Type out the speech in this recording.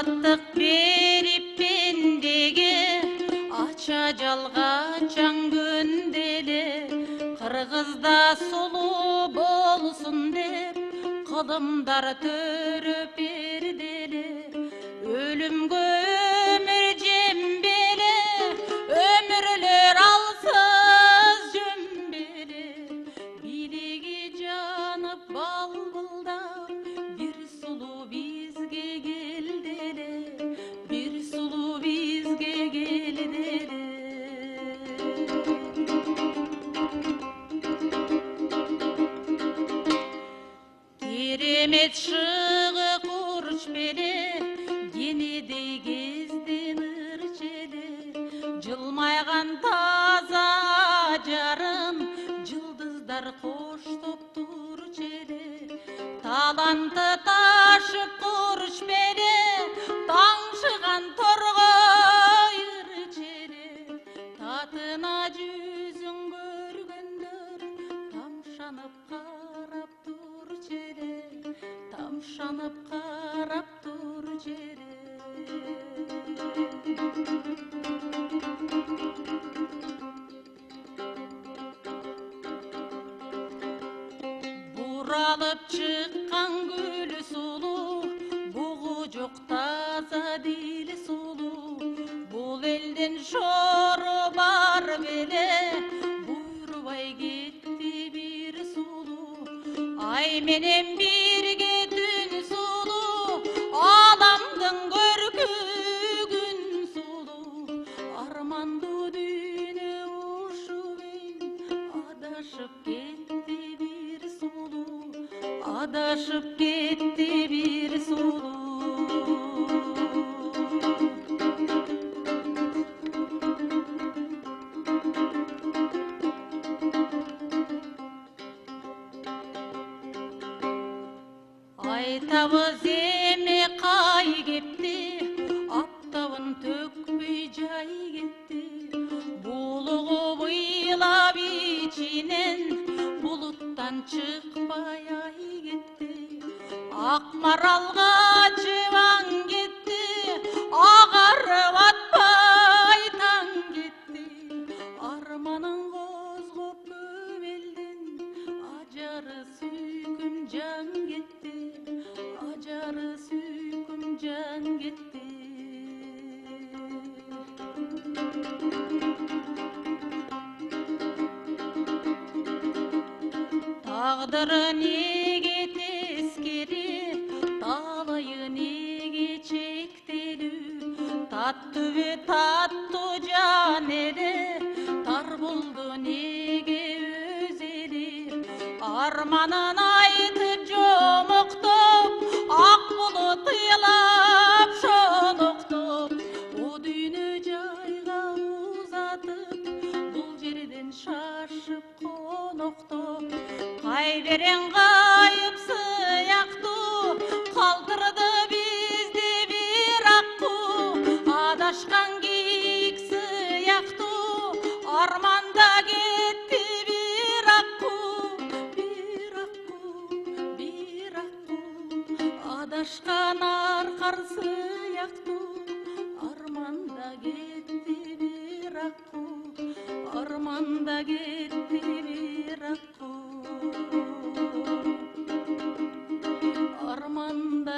Бақыттық беріп пендеге, ача жалға чаң гөнделе. Қырғызда сұлу болсын деп, қылымдар төріп берделе. Өлімге өмір жембеле, өмірлер алсыз жөмбеле. Билеге жанып балбылдап, бір сұлу бізге келделе, бір сұлу бізге келделе. Керемет шығы құршпеле, денедей кезден ырчеле. Жылмайған таза жарым, жылдыздар қоштоп турчеле. Таланты ташып құршпеле, таңшыған торғай ырчеле. Татына жүзін көргендер, тамшанып қарап турчеле, тамшанып қарап турчеле. Буралып шыққан гүл сұлу, бұғы жоқ таза дил сұлу. Бұл елден шоры бар беле, бұйрыбай кетті бір сұлу. Ай менен бірге түн сұлу, аламдың көркігін сұлу. Арманды дүйіне ұшумен, адашып кетті бір сұлу, адашып кетті бір сұлу. Айтабыз еме қай кепті, аптауын төкпей жай кетті. Бұлығы бұйлап içінен, бұлыттан шықпай ай кетті. Ақмаралға жыван кетті, ағарып атпай таң кетті. Арманын қозғып көмелден, ажары сүйкім жан кетті, ажары сүйкім жан кетті. Тағдыры неге тескері, талайы неге чектелі. Татты бе татты жан елі, тар болды неге өзелі. Арманын айтып жомықтып, ақ бұлыт илап шолықтып. О дүйні жайға ұзатып, бұл жерден шашып қоноқтып. Қай берен қайып сияқты, қалдырды бізде бір аққу. Адашқан кек сияқты, арманда кетті бір аққу. Bir аққу, bir аққу, адашқан арқар сияқты, арманда кетті бір аққу, арманда кетті бір аққу. Armanda